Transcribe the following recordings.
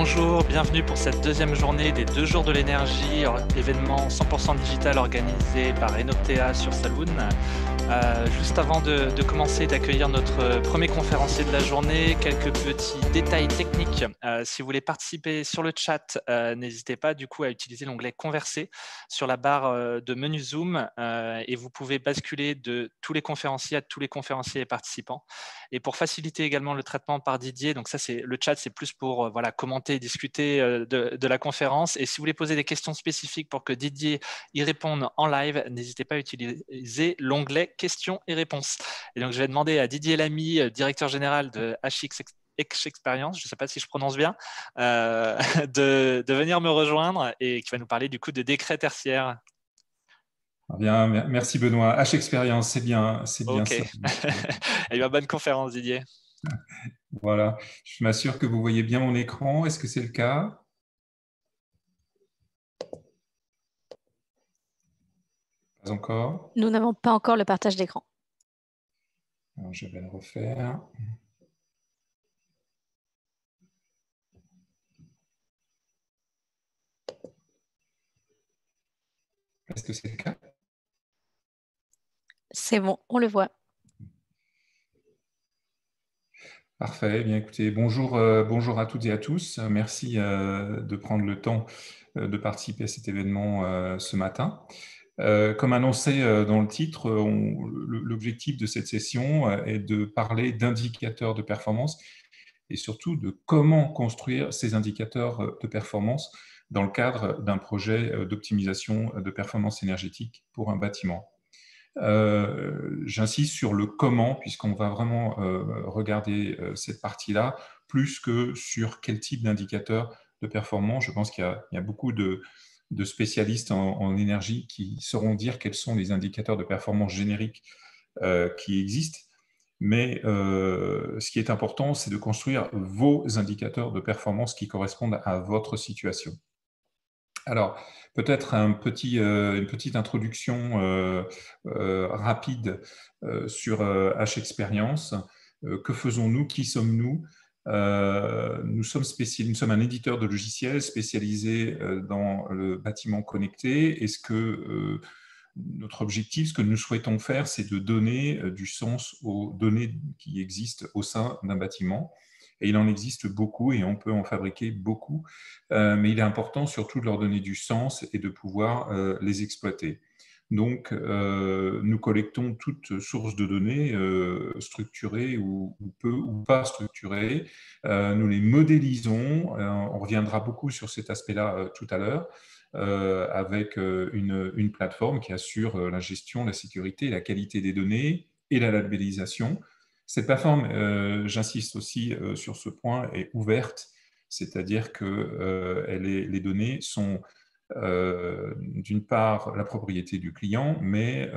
Bonjour, bienvenue pour cette deuxième journée des 2 jours de l'énergie, événement 100% digital organisé par Enoptea sur Saloon. Juste avant de commencer, d'accueillir notre premier conférencier de la journée, quelques petits détails techniques. Si vous voulez participer sur le chat, n'hésitez pas du coup à utiliser l'onglet Converser sur la barre de menu Zoom et vous pouvez basculer de tous les conférenciers à tous les conférenciers et participants. Et pour faciliter également le traitement par Didier, donc ça c'est le chat, c'est plus pour voilà, commenter et discuter de la conférence. Et si vous voulez poser des questions spécifiques pour que Didier y réponde en live, n'hésitez pas à utiliser l'onglet questions et réponses. Et donc je vais demander à Didier Lamy, directeur général de HX Experience, je ne sais pas si je prononce bien, de venir me rejoindre et qui va nous parler du coup de décret tertiaire. Bien, merci Benoît. H-Experience, c'est bien ça. Et bien, bonne conférence Didier. Voilà, je m'assure que vous voyez bien mon écran. Est-ce que c'est le cas? Pas encore. Nous n'avons pas encore le partage d'écran. Alors, je vais le refaire. Est-ce que c'est le cas? C'est bon, on le voit. Parfait. Eh bien, écoutez, bonjour à toutes et à tous. Merci de prendre le temps de participer à cet événement ce matin. Comme annoncé dans le titre, l'objectif de cette session est de parler d'indicateurs de performance et surtout de comment construire ces indicateurs de performance dans le cadre d'un projet d'optimisation de performance énergétique pour un bâtiment. J'insiste sur le comment, puisqu'on va vraiment regarder cette partie-là, plus que sur quel type d'indicateur de performance. Je pense qu'il y a beaucoup de spécialistes en énergie qui sauront dire quels sont les indicateurs de performance génériques qui existent. Mais ce qui est important, c'est de construire vos indicateurs de performance qui correspondent à votre situation. Alors, peut-être une petite introduction rapide sur H-Experience. Que faisons-nous? Qui sommes-nous? Nous sommes un éditeur de logiciels spécialisé dans le bâtiment connecté. Est-ce que notre objectif, ce que nous souhaitons faire, c'est de donner du sens aux données qui existent au sein d'un bâtiment. Et il en existe beaucoup et on peut en fabriquer beaucoup, mais il est important surtout de leur donner du sens et de pouvoir les exploiter. Donc, nous collectons toute source de données structurées ou peu ou pas structurées. Nous les modélisons. On reviendra beaucoup sur cet aspect-là tout à l'heure. Avec une plateforme qui assure la gestion, la sécurité, la qualité des données et la labellisation. Cette plateforme, j'insiste aussi sur ce point, est ouverte, c'est-à-dire que les données sont d'une part la propriété du client, mais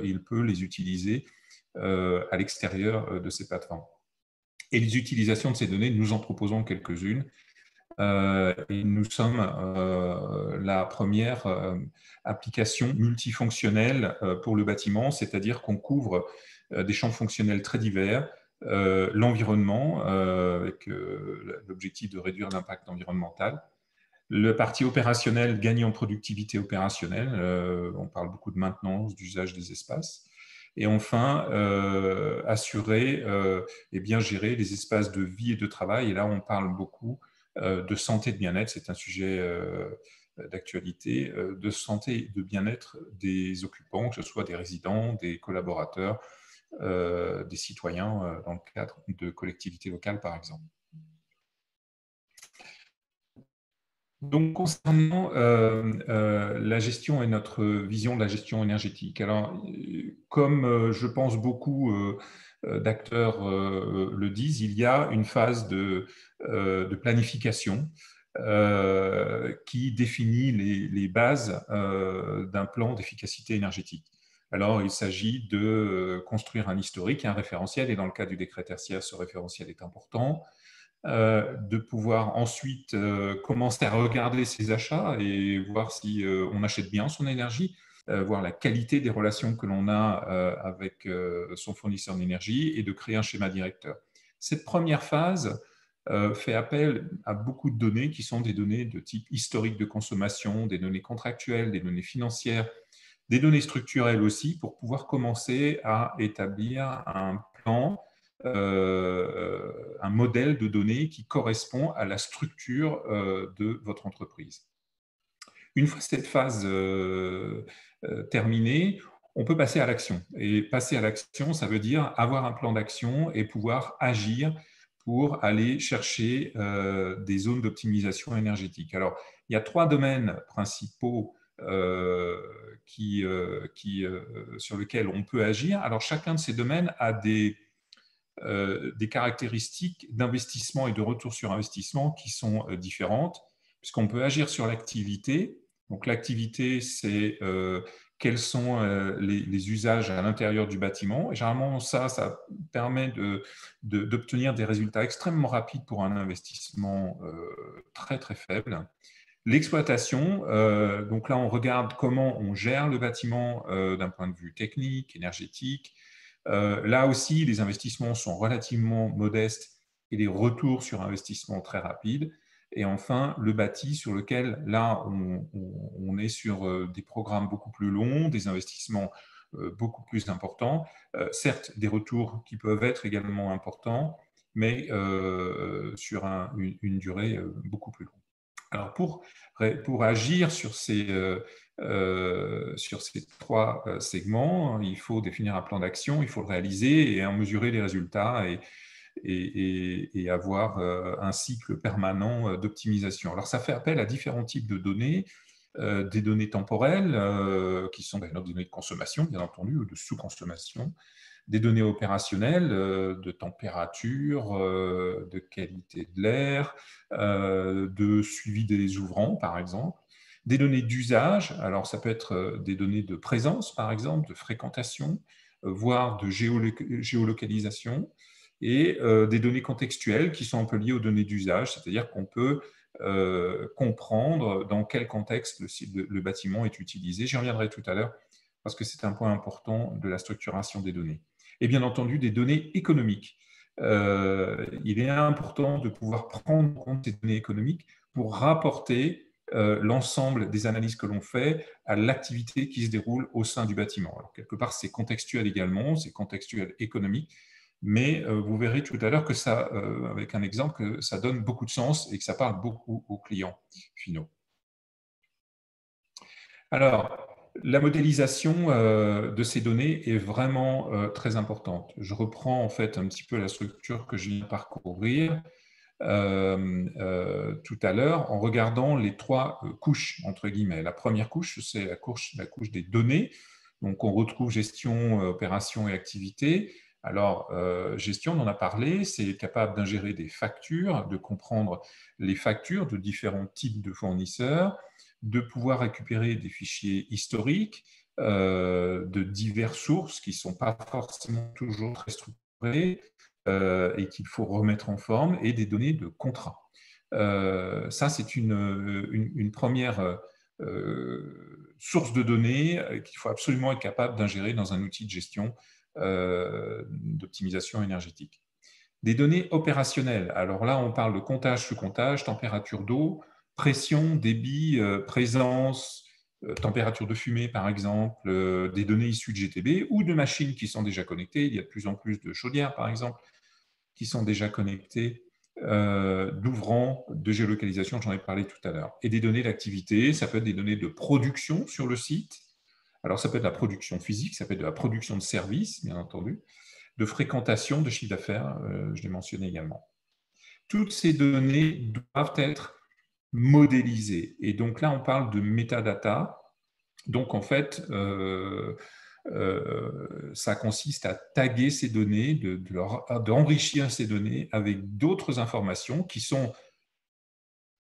il peut les utiliser à l'extérieur de ces plateformes. Et les utilisations de ces données, nous en proposons quelques-unes. Et nous sommes la première application multifonctionnelle pour le bâtiment, c'est-à-dire qu'on couvre des champs fonctionnels très divers, l'environnement, avec l'objectif de réduire l'impact environnemental, le parti opérationnel gagner en productivité opérationnelle, on parle beaucoup de maintenance, d'usage des espaces, et enfin assurer et bien gérer les espaces de vie et de travail, et là on parle beaucoup de santé et de bien-être, c'est un sujet d'actualité, de santé et de bien-être des occupants, que ce soit des résidents, des collaborateurs, des citoyens dans le cadre de collectivités locales par exemple. Donc, concernant la gestion et notre vision de la gestion énergétique, alors, comme je pense beaucoup d'acteurs le disent, il y a une phase de planification qui définit les bases d'un plan d'efficacité énergétique. Alors, il s'agit de construire un historique, un référentiel, et dans le cas du décret tertiaire, ce référentiel est important. De pouvoir ensuite commencer à regarder ses achats et voir si on achète bien son énergie, voir la qualité des relations que l'on a avec son fournisseur d'énergie et de créer un schéma directeur. Cette première phase fait appel à beaucoup de données qui sont des données de type historique de consommation, des données contractuelles, des données financières, des données structurelles aussi, pour pouvoir commencer à établir un plan, un modèle de données qui correspond à la structure de votre entreprise. Une fois cette phase terminée, on peut passer à l'action. Et passer à l'action, ça veut dire avoir un plan d'action et pouvoir agir pour aller chercher des zones d'optimisation énergétique. Alors, il y a 3 domaines principaux sur lesquels on peut agir. Alors, chacun de ces domaines a des caractéristiques d'investissement et de retour sur investissement qui sont différentes, puisqu'on peut agir sur l'activité. Donc, l'activité, c'est quels sont les usages à l'intérieur du bâtiment. Et généralement, ça permet d'obtenir des résultats extrêmement rapides pour un investissement très, très faible. L'exploitation, donc là, on regarde comment on gère le bâtiment d'un point de vue technique, énergétique. Là aussi, les investissements sont relativement modestes et les retours sur investissement très rapides. Et enfin, le bâti sur lequel, là, on est sur des programmes beaucoup plus longs, des investissements beaucoup plus importants. Certes, des retours qui peuvent être également importants, mais sur une durée beaucoup plus longue. Alors, pour agir sur ces 3 segments, il faut définir un plan d'action, il faut le réaliser et en mesurer les résultats et avoir un cycle permanent d'optimisation. Alors, ça fait appel à différents types de données, des données temporelles, qui sont des données de consommation, bien entendu, ou de sous-consommation, des données opérationnelles, de température, de qualité de l'air, de suivi des ouvrants, par exemple. Des données d'usage, alors ça peut être des données de présence, par exemple, de fréquentation, voire de géolocalisation, et des données contextuelles qui sont un peu liées aux données d'usage, c'est-à-dire qu'on peut comprendre dans quel contexte le bâtiment est utilisé. J'y reviendrai tout à l'heure parce que c'est un point important de la structuration des données. Et bien entendu, des données économiques. Il est important de pouvoir prendre en compte ces données économiques pour rapporter l'ensemble des analyses que l'on fait à l'activité qui se déroule au sein du bâtiment. Alors, quelque part, c'est contextuel également, c'est contextuel économique, mais vous verrez tout à l'heure que ça, avec un exemple, que ça donne beaucoup de sens et que ça parle beaucoup aux clients finaux. Alors, la modélisation de ces données est vraiment très importante. Je reprends en fait un petit peu la structure que je viens de parcourir tout à l'heure en regardant les 3 couches, entre guillemets. La première couche, c'est la couche des données. Donc, on retrouve gestion, opération et activité. Alors, gestion, on en a parlé, c'est capable d'ingérer des factures, de comprendre les factures de différents types de fournisseurs, de pouvoir récupérer des fichiers historiques de diverses sources qui ne sont pas forcément toujours très structurées et qu'il faut remettre en forme, et des données de contrat. Ça, c'est une première source de données qu'il faut absolument être capable d'ingérer dans un outil de gestion d'optimisation énergétique. Des données opérationnelles. Alors là, on parle de comptage sous comptage, température d'eau, pression, débit, présence, température de fumée, par exemple, des données issues de GTB ou de machines qui sont déjà connectées. Il y a de plus en plus de chaudières, par exemple, qui sont déjà connectées, d'ouvrants, de géolocalisation, j'en ai parlé tout à l'heure. Et des données d'activité, ça peut être des données de production sur le site. Alors, ça peut être de la production physique, ça peut être de la production de services, bien entendu, de fréquentation, de chiffre d'affaires, je l'ai mentionné également. Toutes ces données doivent être modélisées. Et donc là, on parle de metadata. Donc, en fait, ça consiste à taguer ces données, d'enrichir ces données avec d'autres informations qui sont,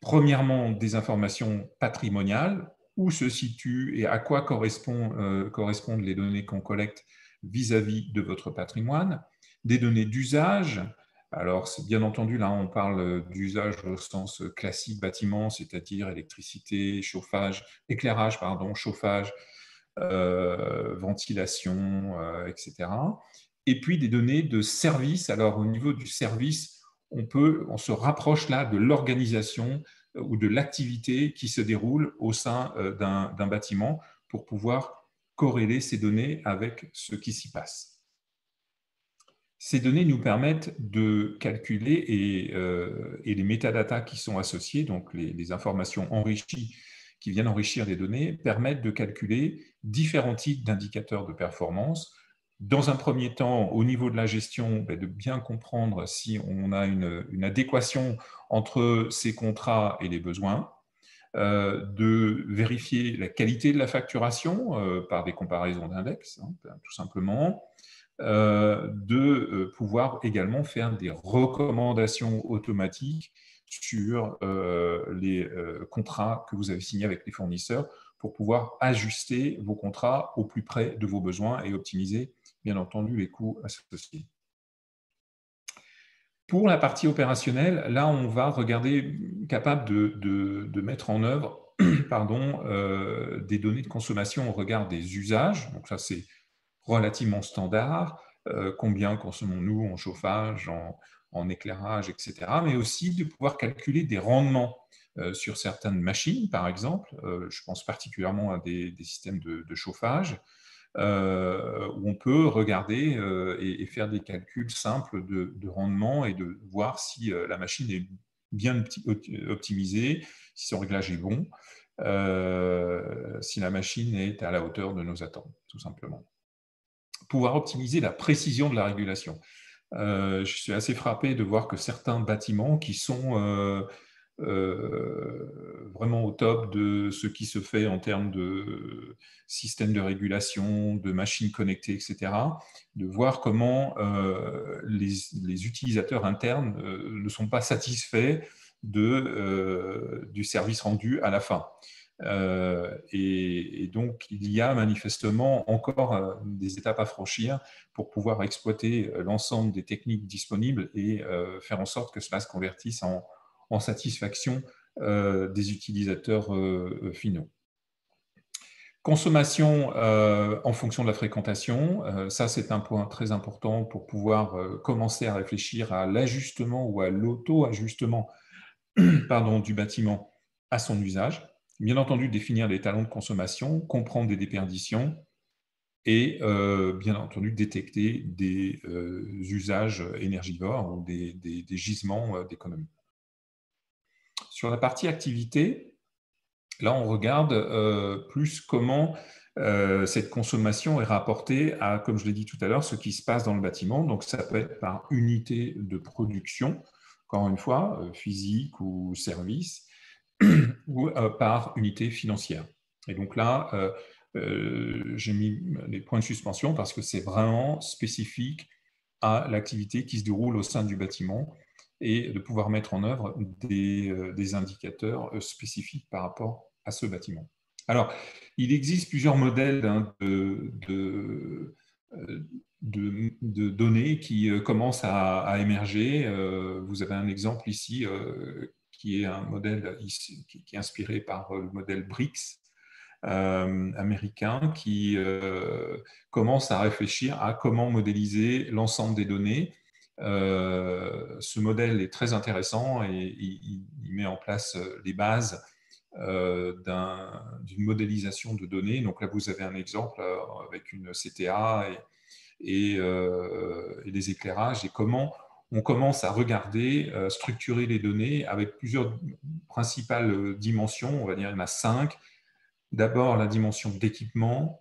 premièrement, des informations patrimoniales, où se situent et à quoi correspondent les données qu'on collecte vis-à-vis de votre patrimoine, des données d'usage. Alors, bien entendu, là, on parle d'usage au sens classique bâtiment, c'est-à-dire électricité, chauffage, éclairage, pardon, chauffage, ventilation, etc. Et puis des données de service. Alors, au niveau du service, on se rapproche là de l'organisation ou de l'activité qui se déroule au sein d'un bâtiment pour pouvoir corréler ces données avec ce qui s'y passe. Ces données nous permettent de calculer et les métadatas qui sont associés, donc les informations enrichies qui viennent enrichir les données, permettent de calculer différents types d'indicateurs de performance. Dans un premier temps, au niveau de la gestion, de bien comprendre si on a une adéquation entre ces contrats et les besoins, de vérifier la qualité de la facturation par des comparaisons d'index, tout simplement, de pouvoir également faire des recommandations automatiques sur les contrats que vous avez signés avec les fournisseurs pour pouvoir ajuster vos contrats au plus près de vos besoins et optimiser, bien entendu, les coûts associés. Pour la partie opérationnelle, là, on va regarder capable de mettre en œuvre des données de consommation au regard des usages. Donc ça, c'est relativement standard. Combien consommons-nous en chauffage, en éclairage, etc. Mais aussi de pouvoir calculer des rendements sur certaines machines, par exemple. Je pense particulièrement à des systèmes de chauffage, où on peut regarder et faire des calculs simples de rendement et de voir si la machine est bien optimisée, si son réglage est bon, si la machine est à la hauteur de nos attentes, tout simplement. Pouvoir optimiser la précision de la régulation. Je suis assez frappé de voir que certains bâtiments qui sont vraiment au top de ce qui se fait en termes de système de régulation, de machines connectées, etc., de voir comment les utilisateurs internes ne sont pas satisfaits du service rendu à la fin. Et donc, il y a manifestement encore des étapes à franchir pour pouvoir exploiter l'ensemble des techniques disponibles et faire en sorte que cela se convertisse en satisfaction des utilisateurs finaux. Consommation en fonction de la fréquentation, ça c'est un point très important pour pouvoir commencer à réfléchir à l'ajustement ou à l'auto-ajustement du bâtiment à son usage. Bien entendu, définir les talons de consommation, comprendre des déperditions et bien entendu détecter des usages énergivores ou des gisements d'économie. Sur la partie activité, là on regarde plus comment cette consommation est rapportée à, comme je l'ai dit tout à l'heure, ce qui se passe dans le bâtiment. Donc ça peut être par unité de production, encore une fois, physique ou service, ou par unité financière. Et donc là, j'ai mis les points de suspension parce que c'est vraiment spécifique à l'activité qui se déroule au sein du bâtiment et de pouvoir mettre en œuvre des indicateurs spécifiques par rapport à ce bâtiment. Alors, il existe plusieurs modèles de données qui commencent à émerger. Vous avez un exemple ici qui est un modèle qui est inspiré par le modèle BRICS américain qui commence à réfléchir à comment modéliser l'ensemble des données. Ce modèle est très intéressant et il met en place les bases d'une modélisation de données. Donc là, vous avez un exemple avec une CTA et des éclairages et comment on commence à regarder, structurer les données avec plusieurs principales dimensions. On va dire qu'il y en a 5. D'abord, la dimension d'équipement,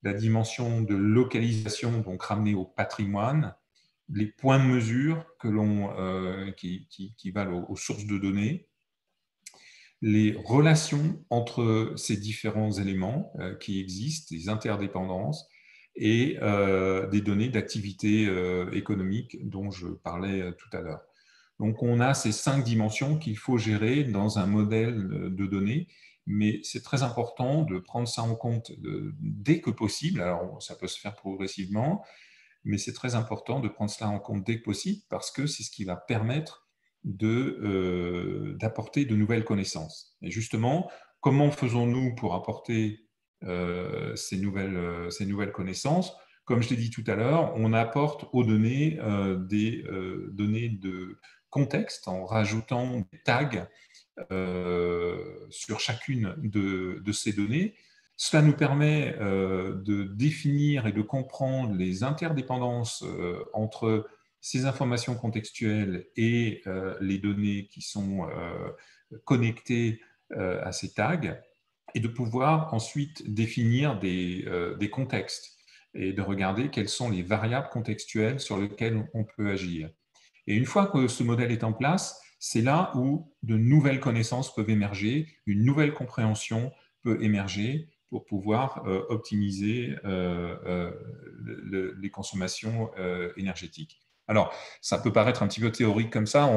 la dimension de localisation, donc ramenée au patrimoine, les points de mesure qui valent aux sources de données, les relations entre ces différents éléments qui existent, les interdépendances, et des données d'activité économique dont je parlais tout à l'heure. Donc, on a ces 5 dimensions qu'il faut gérer dans un modèle de données, mais c'est très important de prendre ça en compte dès que possible. Alors, ça peut se faire progressivement, mais c'est très important de prendre cela en compte dès que possible parce que c'est ce qui va permettre d'apporter de nouvelles connaissances. Et justement, comment faisons-nous pour apporter ces nouvelles connaissances? Comme je l'ai dit tout à l'heure, on apporte aux données des données contexte en rajoutant des tags sur chacune de ces données. Cela nous permet de définir et de comprendre les interdépendances entre ces informations contextuelles et les données qui sont connectées à ces tags, et de pouvoir ensuite définir des contextes et de regarder quelles sont les variables contextuelles sur lesquelles on peut agir. Et une fois que ce modèle est en place, c'est là où de nouvelles connaissances peuvent émerger, une nouvelle compréhension peut émerger pour pouvoir optimiser les consommations énergétiques. Alors, ça peut paraître un petit peu théorique comme ça.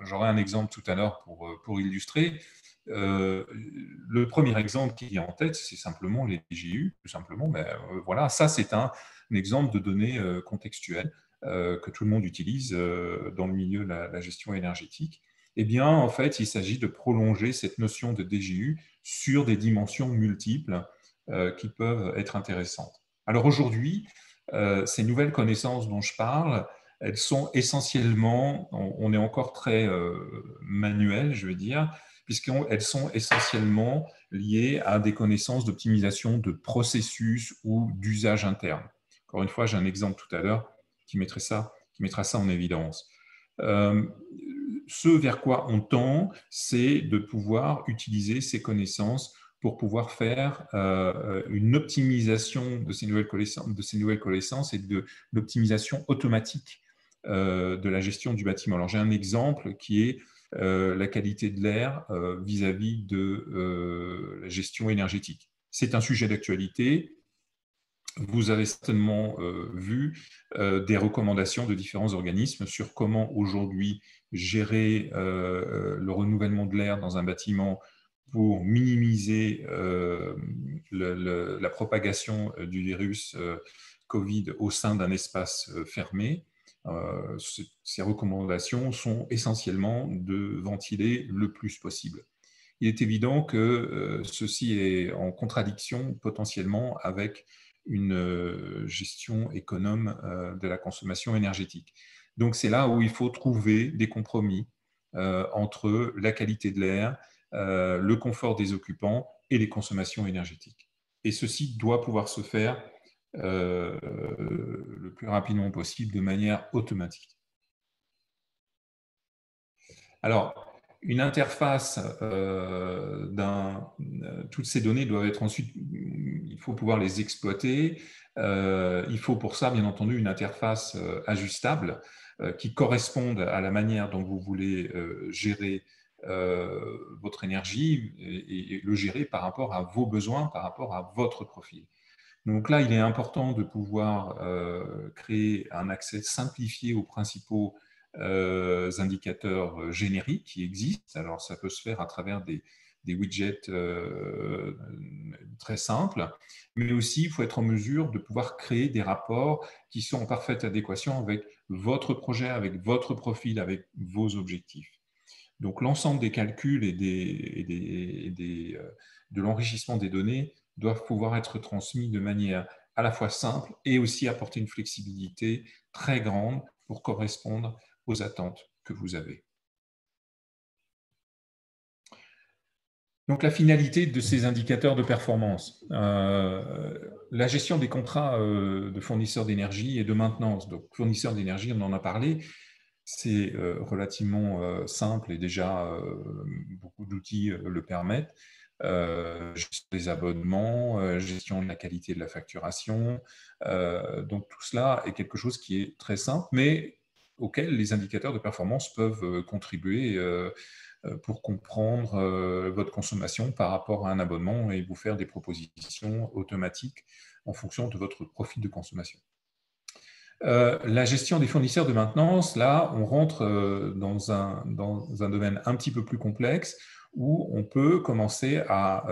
J'aurai un exemple tout à l'heure pour illustrer. Le premier exemple qui vient en tête, c'est simplement les DGU, tout simplement. Mais, voilà, ça, c'est un exemple de données contextuelles que tout le monde utilise dans le milieu de la gestion énergétique. Eh bien, en fait, il s'agit de prolonger cette notion de DGU sur des dimensions multiples qui peuvent être intéressantes. Alors aujourd'hui, ces nouvelles connaissances dont je parle, elles sont essentiellement, on est encore très manuel, je veux dire, puisqu'elles sont essentiellement liées à des connaissances d'optimisation de processus ou d'usage interne. Encore une fois, j'ai un exemple tout à l'heure qui mettra ça en évidence. Ce vers quoi on tend, c'est de pouvoir utiliser ces connaissances pour pouvoir faire une optimisation de ces nouvelles connaissances et de l'optimisation automatique de la gestion du bâtiment. Alors j'ai un exemple qui est la qualité de l'air vis-à-vis de la gestion énergétique. C'est un sujet d'actualité. Vous avez certainement vu des recommandations de différents organismes sur comment aujourd'hui gérer le renouvellement de l'air dans un bâtiment pour minimiser la propagation du virus Covid au sein d'un espace fermé. Ces recommandations sont essentiellement de ventiler le plus possible. Il est évident que ceci est en contradiction potentiellement avec une gestion économe de la consommation énergétique. Donc c'est là où il faut trouver des compromis entre la qualité de l'air, le confort des occupants et les consommations énergétiques. Et ceci doit pouvoir se faire le plus rapidement possible de manière automatique. Alors, une interface toutes ces données doivent être ensuite, il faut pouvoir les exploiter. Il faut pour ça, bien entendu, une interface ajustable qui corresponde à la manière dont vous voulez gérer votre énergie et le gérer par rapport à vos besoins, par rapport à votre profil. Donc là, il est important de pouvoir créer un accès simplifié aux principaux indicateurs génériques qui existent. Alors, ça peut se faire à travers des widgets très simples, mais aussi, il faut être en mesure de pouvoir créer des rapports qui sont en parfaite adéquation avec votre projet, avec votre profil, avec vos objectifs. Donc, l'ensemble des calculs et de l'enrichissement des données doivent pouvoir être transmis de manière à la fois simple et aussi apporter une flexibilité très grande pour correspondre aux attentes que vous avez. Donc, la finalité de ces indicateurs de performance, la gestion des contrats de fournisseurs d'énergie et de maintenance. Donc, fournisseurs d'énergie, on en a parlé, c'est relativement simple et déjà beaucoup d'outils le permettent. Gestion des abonnements, gestion de la qualité de la facturation. Donc, tout cela est quelque chose qui est très simple, mais auxquels les indicateurs de performance peuvent contribuer pour comprendre votre consommation par rapport à un abonnement et vous faire des propositions automatiques en fonction de votre profil de consommation. La gestion des fournisseurs de maintenance, là, on rentre dans un domaine un petit peu plus complexe où on peut commencer à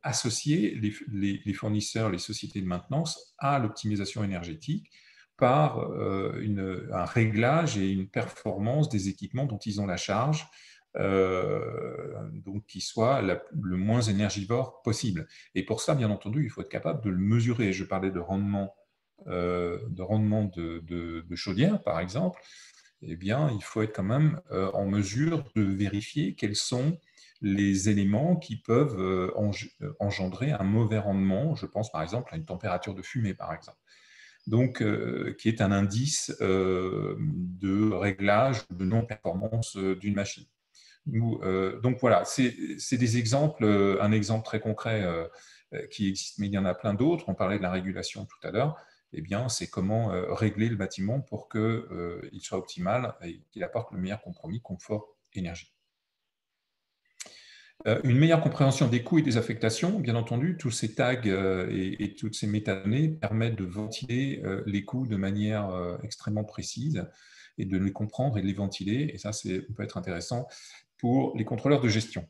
associer les fournisseurs, les sociétés de maintenance à l'optimisation énergétique par un réglage et une performance des équipements dont ils ont la charge, donc qui soit le moins énergivore possible. Et pour ça, bien entendu, il faut être capable de le mesurer. Je parlais de rendement de chaudière, par exemple. eh bien, il faut être quand même en mesure de vérifier quels sont les éléments qui peuvent engendrer un mauvais rendement. Je pense par exemple à une température de fumée, par exemple. Donc, qui est un indice de réglage ou de non-performance d'une machine. Donc voilà, c'est des exemples, un exemple très concret qui existe, mais il y en a plein d'autres. On parlait de la régulation tout à l'heure. Eh bien, c'est comment régler le bâtiment pour qu'il soit optimal et qu'il apporte le meilleur compromis confort-énergie. Une meilleure compréhension des coûts et des affectations, bien entendu, tous ces tags et toutes ces métadonnées permettent de ventiler les coûts de manière extrêmement précise et de les comprendre et de les ventiler. Et ça, peut être intéressant pour les contrôleurs de gestion.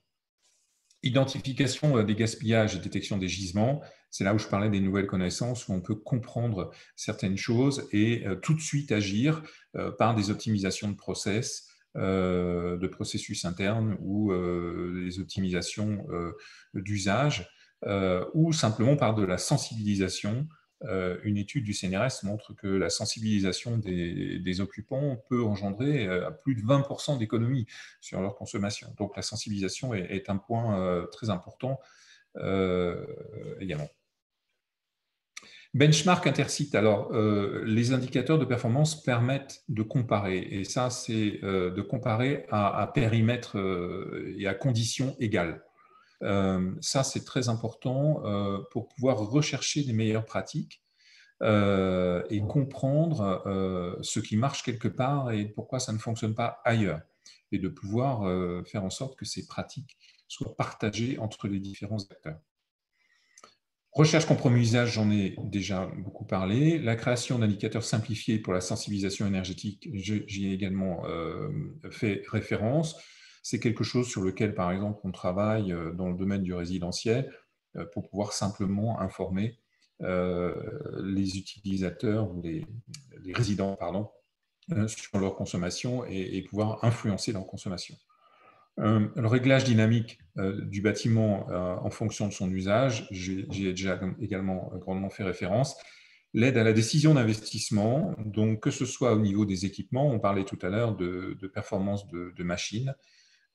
Identification des gaspillages et détection des gisements, c'est là où je parlais des nouvelles connaissances, où on peut comprendre certaines choses et tout de suite agir par des optimisations de processus internes ou des optimisations d'usage, ou simplement par de la sensibilisation. Une étude du CNRS montre que la sensibilisation des occupants peut engendrer à plus de 20% d'économie sur leur consommation. Donc la sensibilisation est un point très important également. Benchmark Intersit. Alors, les indicateurs de performance permettent de comparer, et ça, c'est de comparer à périmètre et à conditions égales. Ça, c'est très important pour pouvoir rechercher les meilleures pratiques et comprendre ce qui marche quelque part et pourquoi ça ne fonctionne pas ailleurs, et de pouvoir faire en sorte que ces pratiques soient partagées entre les différents acteurs. Recherche compromis usage, j'en ai déjà beaucoup parlé. La création d'indicateurs simplifiés pour la sensibilisation énergétique, j'y ai également fait référence. C'est quelque chose sur lequel, par exemple, on travaille dans le domaine du résidentiel pour pouvoir simplement informer les utilisateurs ou les résidents sur leur consommation et pouvoir influencer leur consommation. Le réglage dynamique du bâtiment en fonction de son usage, j'y ai déjà également grandement fait référence. L'aide à la décision d'investissement, donc que ce soit au niveau des équipements, on parlait tout à l'heure de performance de machines,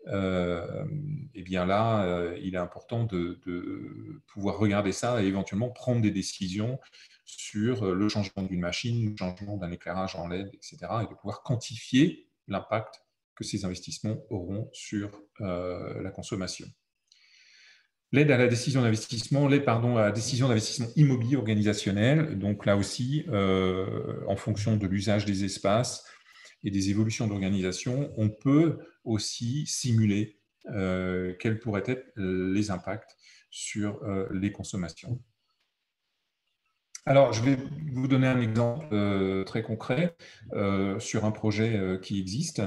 et bien là, il est important de pouvoir regarder ça et éventuellement prendre des décisions sur le changement d'une machine, le changement d'un éclairage en LED, etc., et de pouvoir quantifier l'impact que ces investissements auront sur la consommation. L'aide à la décision d'investissement, à la décision d'investissement immobilier organisationnel, donc là aussi, en fonction de l'usage des espaces et des évolutions d'organisation, on peut aussi simuler quels pourraient être les impacts sur les consommations. Alors, je vais vous donner un exemple très concret sur un projet qui existe,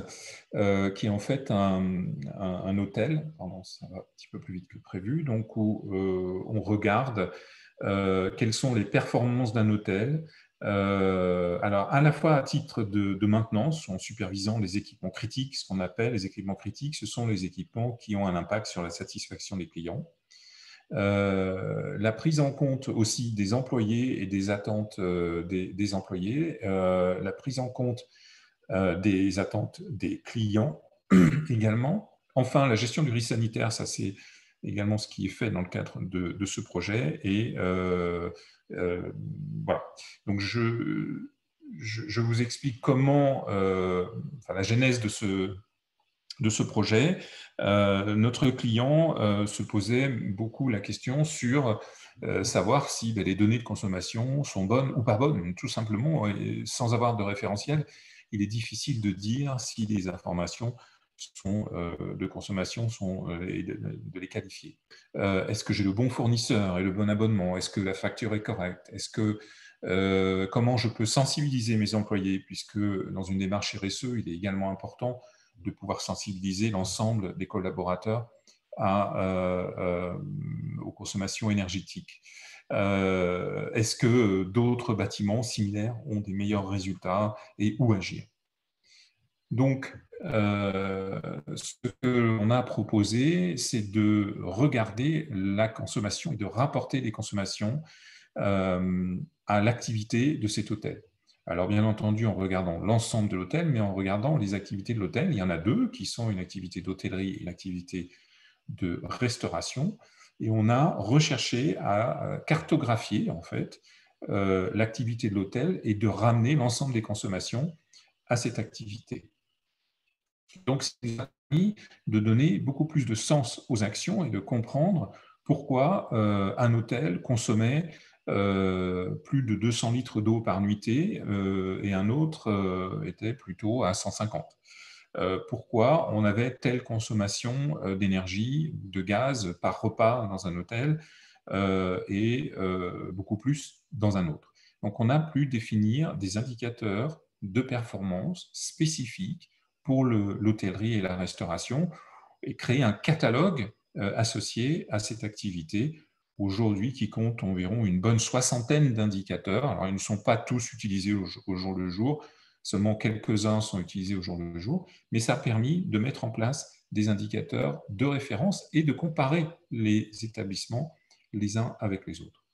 qui est en fait un hôtel. Pardon, ça va un petit peu plus vite que prévu. Donc, où on regarde quelles sont les performances d'un hôtel. Alors, à la fois à titre de maintenance, en supervisant les équipements critiques, ce qu'on appelle les équipements critiques, ce sont les équipements qui ont un impact sur la satisfaction des clients. La prise en compte aussi des employés et des attentes des employés, la prise en compte des attentes des clients également. Enfin, la gestion du risque sanitaire, ça c'est également ce qui est fait dans le cadre de ce projet. Et voilà. Donc je vous explique comment, la genèse de ce projet. Notre client se posait beaucoup la question sur savoir si les données de consommation sont bonnes ou pas bonnes, tout simplement. Et sans avoir de référentiel, il est difficile de dire si les informations de consommation de les qualifier. Est-ce que j'ai le bon fournisseur et le bon abonnement? Est-ce que la facture est correcte? Est-ce que comment je peux sensibiliser mes employés, puisque dans une démarche RSE, il est également important de pouvoir sensibiliser l'ensemble des collaborateurs aux consommations énergétiques. Est-ce que d'autres bâtiments similaires ont des meilleurs résultats et où agir? Donc, ce que l'on a proposé, c'est de regarder la consommation et de rapporter les consommations à l'activité de cet hôtel. Alors bien entendu en regardant l'ensemble de l'hôtel, mais en regardant les activités de l'hôtel. Il y en a deux qui sont une activité d'hôtellerie et une activité de restauration. Et on a recherché à cartographier en fait l'activité de l'hôtel et de ramener l'ensemble des consommations à cette activité. Donc, ça nous a permis de donner beaucoup plus de sens aux actions et de comprendre pourquoi un hôtel consommait plus de 200 litres d'eau par nuitée et un autre était plutôt à 150. Pourquoi on avait telle consommation d'énergie, de gaz par repas dans un hôtel et beaucoup plus dans un autre. Donc, on a pu définir des indicateurs de performance spécifiques pour l'hôtellerie et la restauration et créer un catalogue associé à cette activité aujourd'hui qui compte environ une bonne soixantaine d'indicateurs. Alors, ils ne sont pas tous utilisés au jour le jour, seulement quelques-uns sont utilisés au jour le jour, mais ça a permis de mettre en place des indicateurs de référence et de comparer les établissements les uns avec les autres.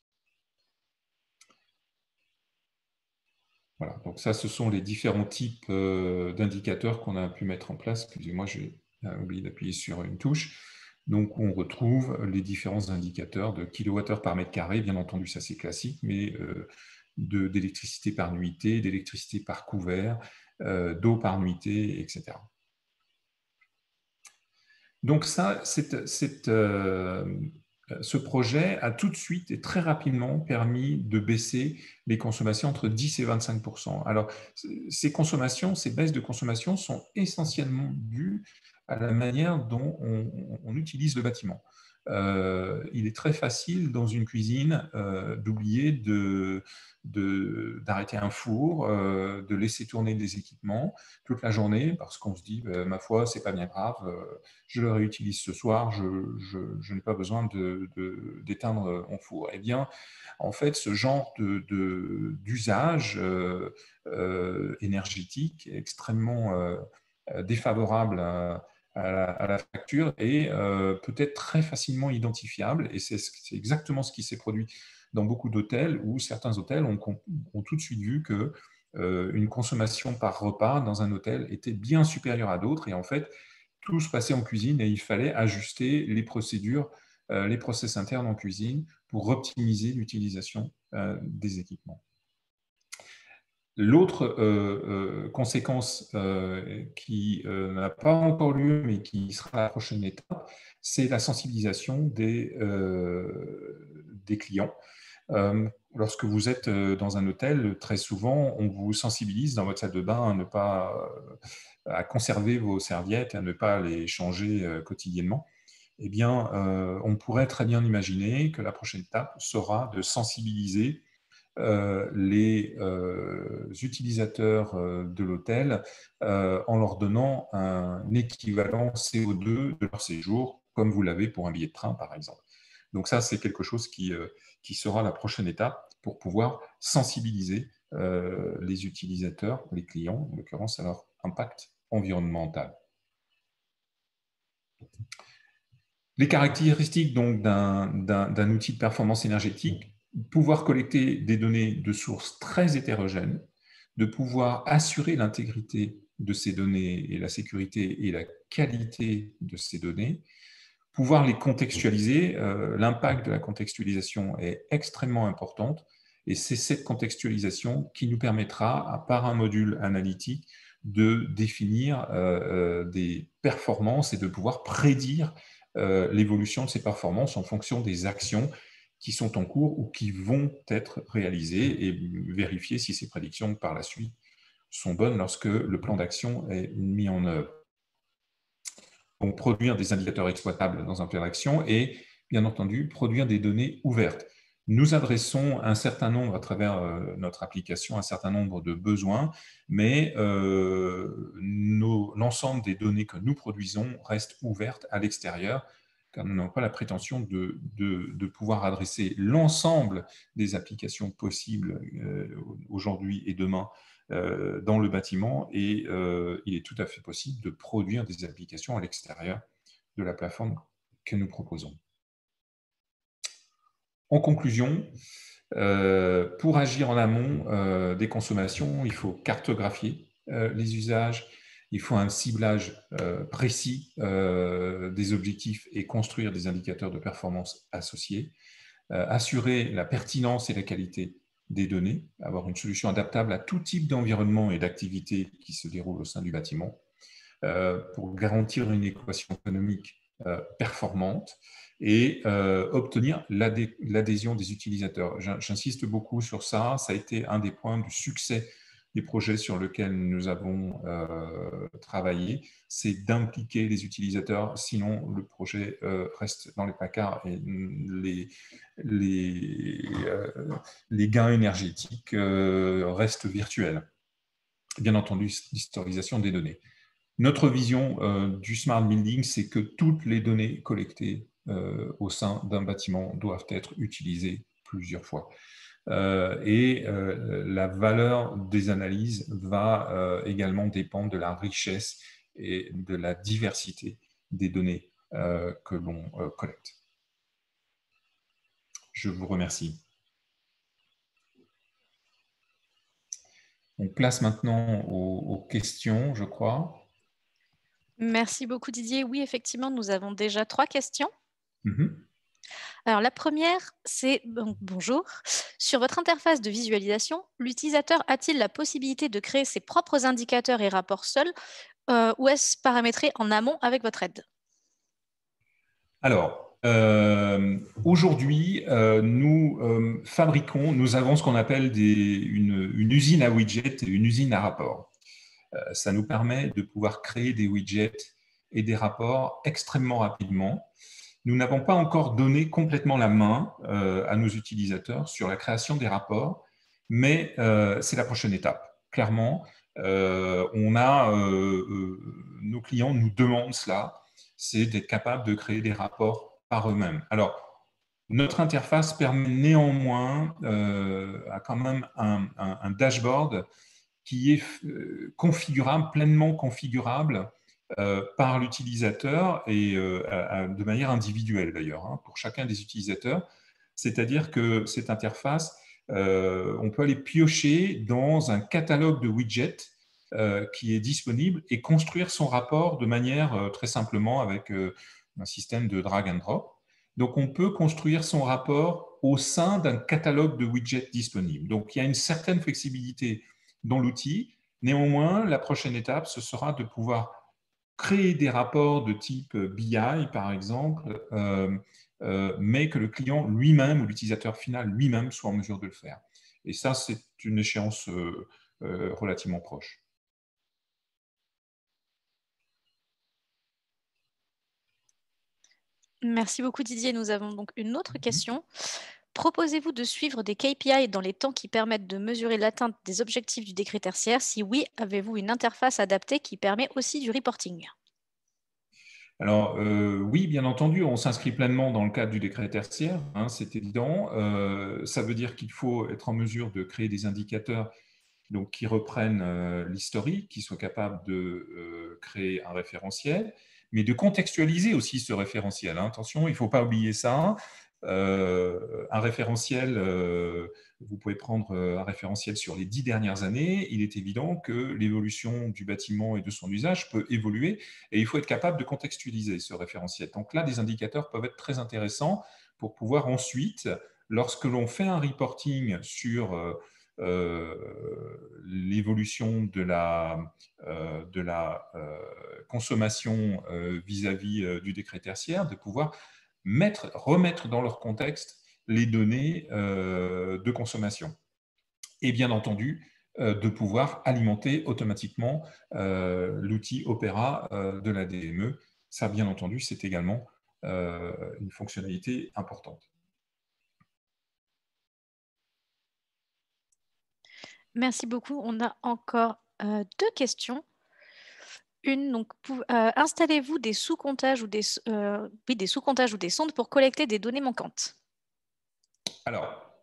Voilà, donc ça, ce sont les différents types d'indicateurs qu'on a pu mettre en place. Excusez-moi, j'ai oublié d'appuyer sur une touche. Donc, on retrouve les différents indicateurs de kilowattheures par mètre carré. Bien entendu, ça c'est classique, mais d'électricité par nuitée, d'électricité par couvert, d'eau par nuitée, etc. Donc ça, ce projet a tout de suite et très rapidement permis de baisser les consommations entre 10 et 25%. Alors, ces consommations, ces baisses de consommation sont essentiellement dues à la manière dont on utilise le bâtiment. Il est très facile dans une cuisine d'oublier d'arrêter un four, de laisser tourner des équipements toute la journée parce qu'on se dit, ma foi, c'est pas bien grave, je le réutilise ce soir, je n'ai pas besoin d'éteindre mon four. Eh bien, en fait, ce genre d'usage énergétique est extrêmement défavorable à la facture et peut-être très facilement identifiable. Et c'est exactement ce qui s'est produit dans beaucoup d'hôtels où certains hôtels ont tout de suite vu que une consommation par repas dans un hôtel était bien supérieure à d'autres. Et en fait, tout se passait en cuisine et il fallait ajuster les procédures, les process internes en cuisine pour optimiser l'utilisation des équipements. L'autre conséquence qui n'a pas encore lieu, mais qui sera la prochaine étape, c'est la sensibilisation des clients. Lorsque vous êtes dans un hôtel, très souvent, on vous sensibilise dans votre salle de bain à ne pas à conserver vos serviettes, à ne pas les changer quotidiennement. Eh bien, on pourrait très bien imaginer que la prochaine étape sera de sensibiliser les utilisateurs de l'hôtel en leur donnant un équivalent CO2 de leur séjour, comme vous l'avez pour un billet de train, par exemple. Donc ça, c'est quelque chose qui sera la prochaine étape pour pouvoir sensibiliser les utilisateurs, les clients, en l'occurrence, à leur impact environnemental. Les caractéristiques d'un outil de performance énergétique: pouvoir collecter des données de sources très hétérogènes, de pouvoir assurer l'intégrité de ces données et la sécurité et la qualité de ces données, pouvoir les contextualiser. L'impact de la contextualisation est extrêmement important et c'est cette contextualisation qui nous permettra, par un module analytique, de définir des performances et de pouvoir prédire l'évolution de ces performances en fonction des actions qui sont en cours ou qui vont être réalisées et vérifier si ces prédictions par la suite sont bonnes lorsque le plan d'action est mis en œuvre. Donc, produire des indicateurs exploitables dans un plan d'action et, bien entendu, produire des données ouvertes. Nous adressons un certain nombre, à travers notre application, un certain nombre de besoins, mais l'ensemble des données que nous produisons reste ouverte à l'extérieur, car nous n'avons pas la prétention de pouvoir adresser l'ensemble des applications possibles aujourd'hui et demain dans le bâtiment, et il est tout à fait possible de produire des applications à l'extérieur de la plateforme que nous proposons. En conclusion, Pour agir en amont des consommations, il faut cartographier les usages, il faut un ciblage précis des objectifs et construire des indicateurs de performance associés, assurer la pertinence et la qualité des données, avoir une solution adaptable à tout type d'environnement et d'activité qui se déroule au sein du bâtiment, pour garantir une équation économique performante et obtenir l'adhésion des utilisateurs. J'insiste beaucoup sur ça, ça a été un des points du succès des projets sur lesquels nous avons travaillé, c'est d'impliquer les utilisateurs, sinon le projet reste dans les placards et les gains énergétiques restent virtuels. Bien entendu, l'historisation des données. Notre vision du Smart Building, c'est que toutes les données collectées au sein d'un bâtiment doivent être utilisées plusieurs fois. La valeur des analyses va également dépendre de la richesse et de la diversité des données que l'on collecte. Je vous remercie. On place maintenant aux questions, je crois. Merci beaucoup Didier. Oui, effectivement, nous avons déjà 3 questions. Mm-hmm. Alors la première, c'est bonjour. Sur votre interface de visualisation, l'utilisateur a-t-il la possibilité de créer ses propres indicateurs et rapports seuls ou est-ce paramétré en amont avec votre aide? Alors, aujourd'hui, nous fabriquons, nous avons ce qu'on appelle une usine à widgets et une usine à rapports. Ça nous permet de pouvoir créer des widgets et des rapports extrêmement rapidement. Nous n'avons pas encore donné complètement la main à nos utilisateurs sur la création des rapports, mais c'est la prochaine étape. Clairement, nos clients nous demandent cela, c'est d'être capable de créer des rapports par eux-mêmes. Alors, notre interface permet néanmoins à quand même un dashboard qui est configurable, pleinement configurable par l'utilisateur et de manière individuelle d'ailleurs, hein, pour chacun des utilisateurs. C'est-à-dire que cette interface, on peut aller piocher dans un catalogue de widgets qui est disponible et construire son rapport de manière très simplement avec un système de drag and drop. Donc, on peut construire son rapport au sein d'un catalogue de widgets disponibles. Donc, il y a une certaine flexibilité dans l'outil. Néanmoins, la prochaine étape, ce sera de pouvoir créer des rapports de type BI, par exemple, mais que le client lui-même ou l'utilisateur final lui-même soit en mesure de le faire. Et ça, c'est une échéance relativement proche. Merci beaucoup Didier. Nous avons donc une autre question. Proposez-vous de suivre des KPI dans les temps qui permettent de mesurer l'atteinte des objectifs du décret tertiaire? Si oui, avez-vous une interface adaptée qui permet aussi du reporting? Alors oui, bien entendu, on s'inscrit pleinement dans le cadre du décret tertiaire, hein, c'est évident. Ça veut dire qu'il faut être en mesure de créer des indicateurs donc, qui reprennent l'historique, qui soient capables de créer un référentiel, mais de contextualiser aussi ce référentiel. Hein. Attention, il ne faut pas oublier ça. Un référentiel, vous pouvez prendre un référentiel sur les 10 dernières années. Il est évident que l'évolution du bâtiment et de son usage peut évoluer et il faut être capable de contextualiser ce référentiel. Donc là, des indicateurs peuvent être très intéressants pour pouvoir ensuite, lorsque l'on fait un reporting sur l'évolution de la consommation vis-à-vis du décret tertiaire, de pouvoir remettre dans leur contexte les données de consommation. Et bien entendu, de pouvoir alimenter automatiquement l'outil Opera de la DME. Ça, bien entendu, c'est également une fonctionnalité importante. Merci beaucoup. On a encore 2 questions. Une, donc, installez-vous des sous-comptages ou des sous-comptages ou des sondes pour collecter des données manquantes? Alors,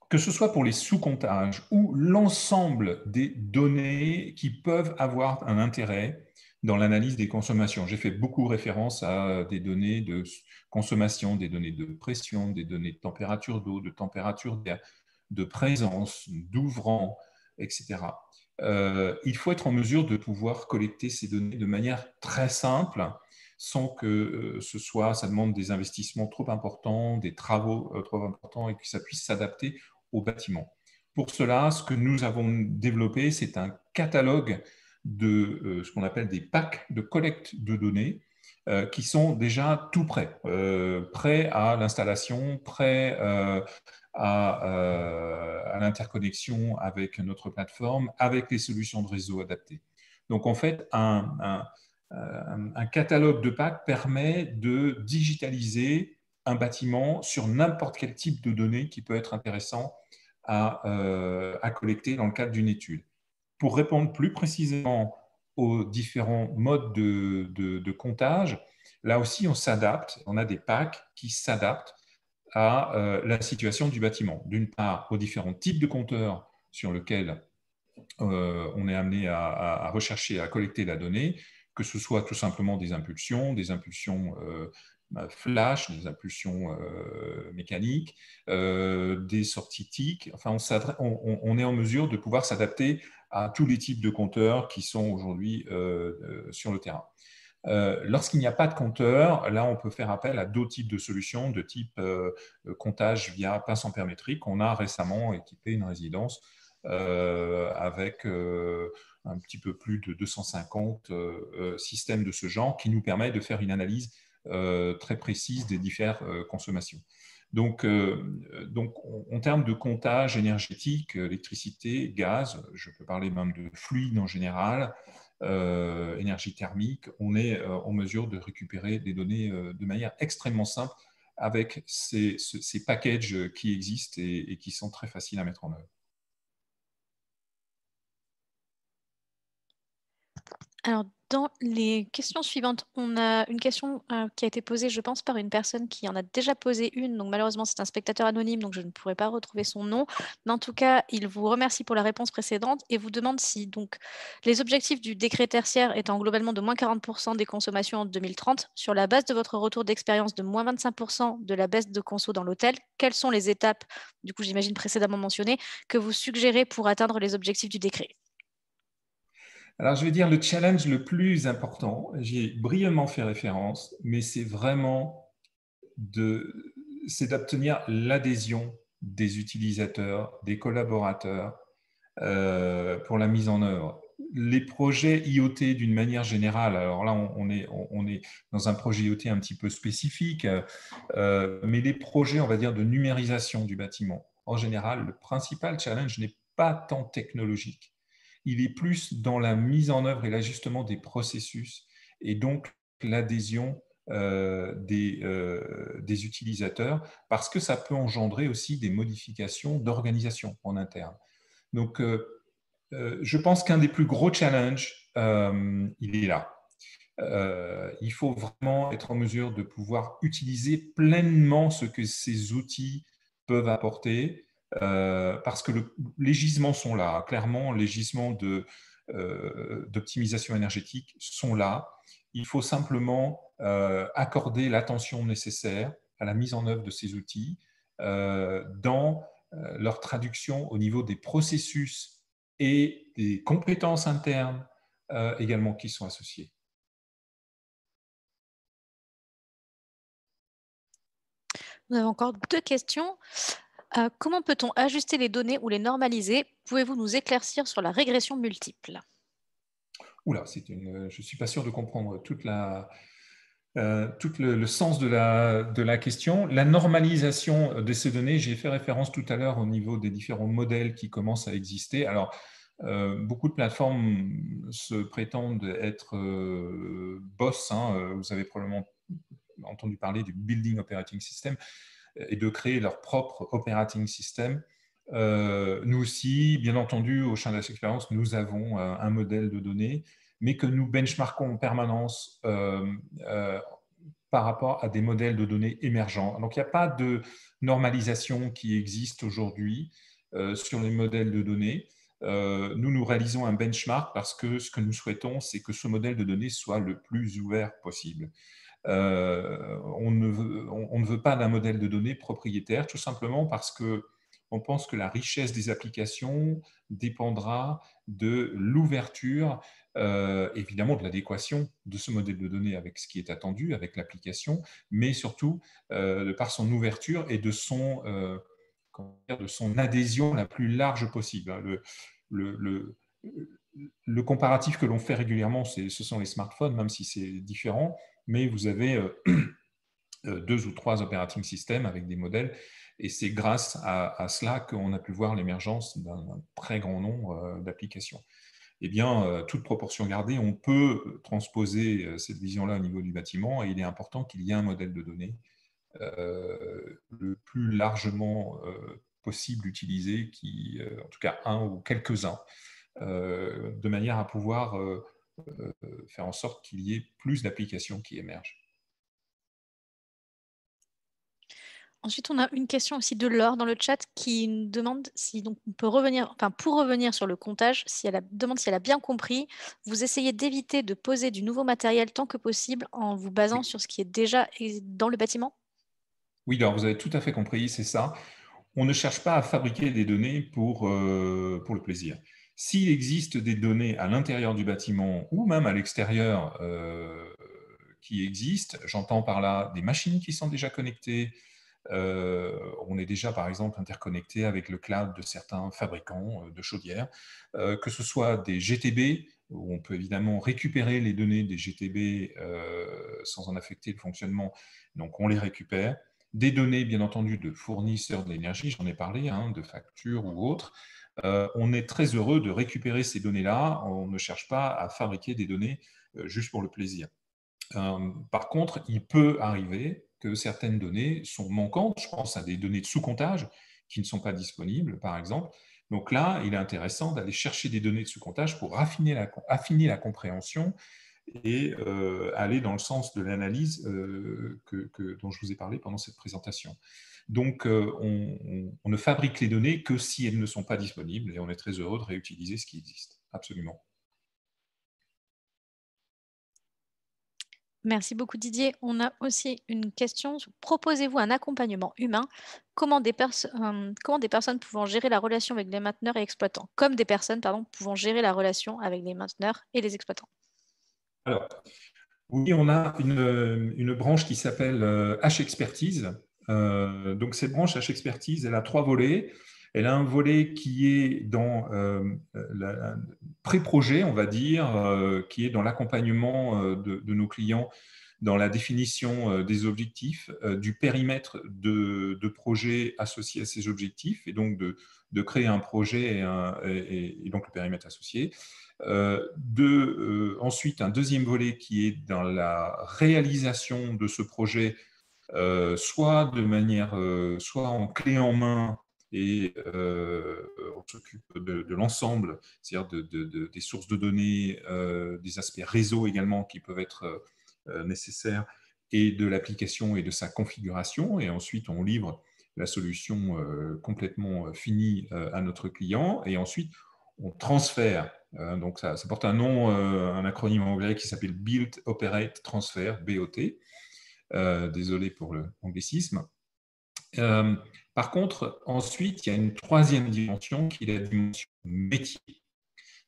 que ce soit pour les sous-comptages ou l'ensemble des données qui peuvent avoir un intérêt dans l'analyse des consommations. J'ai fait beaucoup référence à des données de consommation, des données de pression, des données de température d'eau, de température d'air, de présence, d'ouvrant, etc. Il faut être en mesure de pouvoir collecter ces données de manière très simple, sans que ça demande des investissements trop importants, des travaux trop importants et que ça puisse s'adapter au bâtiment. Pour cela, ce que nous avons développé, c'est un catalogue de ce qu'on appelle des packs de collecte de données qui sont déjà tout prêts, prêts à l'installation, prêts à l'interconnexion avec notre plateforme, avec les solutions de réseau adaptées. Donc, en fait, un catalogue de packs permet de digitaliser un bâtiment sur n'importe quel type de données qui peut être intéressant à collecter dans le cadre d'une étude. Pour répondre plus précisément aux différents modes de comptage, là aussi, on s'adapte. On a des packs qui s'adaptent à la situation du bâtiment. D'une part, aux différents types de compteurs sur lesquels on est amené à rechercher, à collecter la donnée, que ce soit tout simplement des impulsions flash, des impulsions mécaniques, des sorties TIC. Enfin, on est en mesure de pouvoir s'adapter à tous les types de compteurs qui sont aujourd'hui sur le terrain. Lorsqu'il n'y a pas de compteur, là, on peut faire appel à d'autres types de solutions de type comptage via pince ampère-métrique. On a récemment équipé une résidence avec un petit peu plus de 250 systèmes de ce genre qui nous permet de faire une analyse très précise des différentes consommations. Donc, en termes de comptage énergétique, électricité, gaz, je peux parler même de fluide en général, énergie thermique, on est en mesure de récupérer des données de manière extrêmement simple avec ces packages qui existent et qui sont très faciles à mettre en œuvre. Alors, dans les questions suivantes, on a une question qui a été posée, je pense, par une personne qui en a déjà posé une. Donc, malheureusement, c'est un spectateur anonyme, donc je ne pourrai pas retrouver son nom. Mais en tout cas, il vous remercie pour la réponse précédente et vous demande si donc, les objectifs du décret tertiaire étant globalement de moins 40% des consommations en 2030, sur la base de votre retour d'expérience de moins 25% de la baisse de conso dans l'hôtel, quelles sont les étapes, du coup, j'imagine précédemment mentionnées, que vous suggérez pour atteindre les objectifs du décret? Alors, je vais dire le challenge le plus important, j'y ai brièvement fait référence, mais c'est vraiment d'obtenir l'adhésion des utilisateurs, des collaborateurs pour la mise en œuvre. Les projets IoT d'une manière générale, alors là, on est dans un projet IoT un petit peu spécifique, mais les projets, on va dire, de numérisation du bâtiment, en général, le principal challenge n'est pas tant technologique. Il est plus dans la mise en œuvre et l'ajustement des processus et donc l'adhésion des utilisateurs parce que ça peut engendrer aussi des modifications d'organisation en interne. Donc, je pense qu'un des plus gros challenges, il est là. Il faut vraiment être en mesure de pouvoir utiliser pleinement ce que ces outils peuvent apporter parce que les gisements sont là. Clairement, les gisements d'optimisation énergétique sont là. Il faut simplement accorder l'attention nécessaire à la mise en œuvre de ces outils dans leur traduction au niveau des processus et des compétences internes également qui sont associées. Nous avons encore deux questions. Comment peut-on ajuster les données ou les normaliser? Pouvez-vous nous éclaircir sur la régression multiple? Oula, je ne suis pas sûr de comprendre tout le sens de la question. La normalisation de ces données, j'ai fait référence tout à l'heure au niveau des différents modèles qui commencent à exister. Alors, beaucoup de plateformes se prétendent être boss. Vous avez probablement entendu parler du Building Operating System et de créer leur propre operating system. Nous aussi, bien entendu, au sein de l'expérience, nous avons un modèle de données, mais que nous benchmarkons en permanence par rapport à des modèles de données émergents. Donc, il n'y a pas de normalisation qui existe aujourd'hui sur les modèles de données. nous réalisons un benchmark parce que ce que nous souhaitons, c'est que ce modèle de données soit le plus ouvert possible. On ne veut pas d'un modèle de données propriétaire, tout simplement parce que on pense que la richesse des applications dépendra de l'ouverture, évidemment de l'adéquation de ce modèle de données avec ce qui est attendu, avec l'application, mais surtout de par son ouverture et de son adhésion la plus large possible. Le comparatif que l'on fait régulièrement, ce sont les smartphones, même si c'est différent, mais vous avez 2 ou 3 operating systems avec des modèles, et c'est grâce à cela qu'on a pu voir l'émergence d'un très grand nombre d'applications. Eh bien, toute proportion gardée, on peut transposer cette vision-là au niveau du bâtiment, et il est important qu'il y ait un modèle de données le plus largement possible utilisé, en tout cas un ou quelques-uns, de manière à pouvoir faire en sorte qu'il y ait plus d'applications qui émergent. Ensuite, on a une question aussi de Laure dans le chat qui nous demande si donc on peut revenir, enfin pour revenir sur le comptage, si elle demande si elle a bien compris, vous essayez d'éviter de poser du nouveau matériel tant que possible en vous basant sur ce qui est déjà dans le bâtiment? Oui, alors vous avez tout à fait compris, c'est ça. On ne cherche pas à fabriquer des données pour le plaisir. S'il existe des données à l'intérieur du bâtiment ou même à l'extérieur qui existent, j'entends par là des machines qui sont déjà connectées, on est déjà par exemple interconnecté avec le cloud de certains fabricants de chaudières, que ce soit des GTB, où on peut évidemment récupérer les données des GTB sans en affecter le fonctionnement, donc on les récupère. Des données, bien entendu, de fournisseurs de l'énergie, j'en ai parlé, hein, de factures ou autres. On est très heureux de récupérer ces données-là. On ne cherche pas à fabriquer des données juste pour le plaisir. Par contre, il peut arriver que certaines données sont manquantes. Je pense à des données de sous-comptage qui ne sont pas disponibles, par exemple. Donc là, il est intéressant d'aller chercher des données de sous-comptage pour affiner la compréhension et aller dans le sens de l'analyse dont je vous ai parlé pendant cette présentation. Donc, on ne fabrique les données que si elles ne sont pas disponibles, et on est très heureux de réutiliser ce qui existe. Absolument. Merci beaucoup Didier. On a aussi une question. Proposez-vous un accompagnement humain? Comment des personnes pouvant gérer la relation avec les mainteneurs et exploitants? Comme des personnes, pardon, pouvant gérer la relation avec les mainteneurs et les exploitants. Alors, oui, on a une branche qui s'appelle H-Expertise. Donc, cette branche H-Expertise, elle a 3 volets. Elle a un volet qui est dans la pré-projet, on va dire, qui est dans l'accompagnement de nos clients dans la définition des objectifs, du périmètre de projet associé à ces objectifs, et donc de créer un projet et donc le périmètre associé. Ensuite, un deuxième volet qui est dans la réalisation de ce projet, soit en clé en main, et on s'occupe de l'ensemble, c'est-à-dire des sources de données, des aspects réseau également qui peuvent être nécessaires, et de l'application et de sa configuration. Et ensuite, on livre la solution complètement finie à notre client. Et ensuite, on transfère. Donc, ça porte un nom, un acronyme anglais qui s'appelle Build, Operate, Transfer, BOT. Désolé pour l'anglicisme. Par contre, ensuite, il y a une troisième dimension qui est la dimension métier.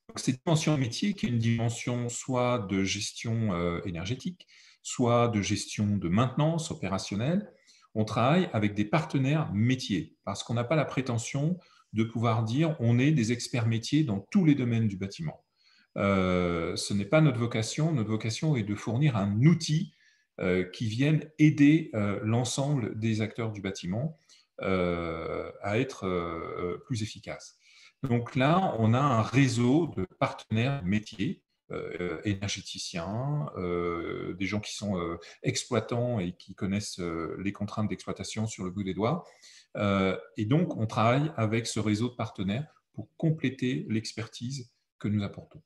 Donc, cette dimension métier qui est une dimension soit de gestion énergétique, soit de gestion de maintenance opérationnelle. On travaille avec des partenaires métiers parce qu'on n'a pas la prétention de pouvoir dire on est des experts métiers dans tous les domaines du bâtiment. Ce n'est pas notre vocation. Notre vocation est de fournir un outil qui vienne aider l'ensemble des acteurs du bâtiment à être plus efficaces. Donc là, on a un réseau de partenaires métiers, énergéticiens, des gens qui sont exploitants et qui connaissent les contraintes d'exploitation sur le bout des doigts. Et donc, on travaille avec ce réseau de partenaires pour compléter l'expertise que nous apportons.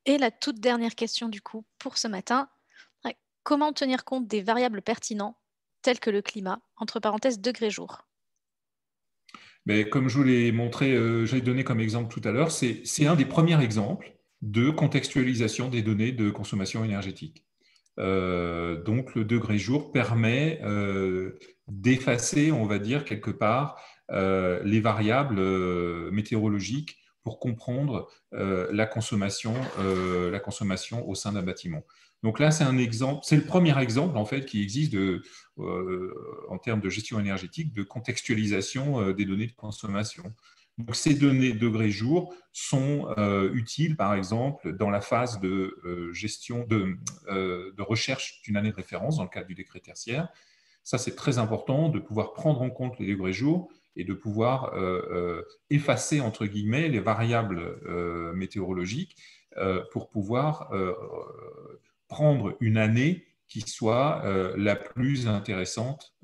Et la toute dernière question du coup pour ce matin, comment tenir compte des variables pertinentes telles que le climat, entre parenthèses degré-jour? Mais comme je vous l'ai montré, je l'ai donné comme exemple tout à l'heure, c'est un des premiers exemples de contextualisation des données de consommation énergétique. Donc, le degré jour permet d'effacer, on va dire, quelque part, les variables météorologiques pour comprendre la consommation au sein d'un bâtiment. Donc là, c'est un exemple, c'est le premier exemple en fait qui existe en termes de gestion énergétique, de contextualisation des données de consommation. Donc, ces données degré jour sont utiles, par exemple, dans la phase de gestion de recherche d'une année de référence dans le cadre du décret tertiaire. Ça, c'est très important de pouvoir prendre en compte les degrés jours et de pouvoir effacer, entre guillemets, les variables météorologiques pour pouvoir prendre une année qui soit la plus intéressante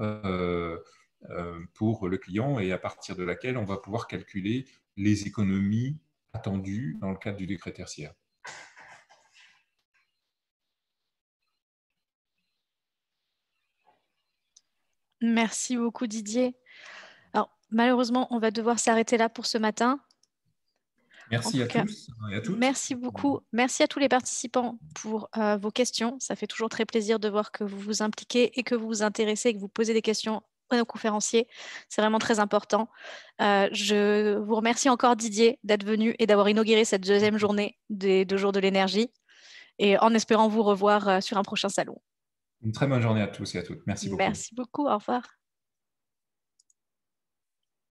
pour le client et à partir de laquelle on va pouvoir calculer les économies attendues dans le cadre du décret tertiaire. Merci beaucoup Didier. Alors, malheureusement, on va devoir s'arrêter là pour ce matin. Merci à tous et à toutes. Merci beaucoup. Merci à tous les participants pour vos questions. Ça fait toujours très plaisir de voir que vous vous impliquez et que vous vous intéressez et que vous posez des questions à nos conférenciers. C'est vraiment très important. Je vous remercie encore Didier d'être venu et d'avoir inauguré cette deuxième journée des 2 jours de l'énergie et en espérant vous revoir sur un prochain salon. Une très bonne journée à tous et à toutes. Merci beaucoup. Merci beaucoup. Au revoir.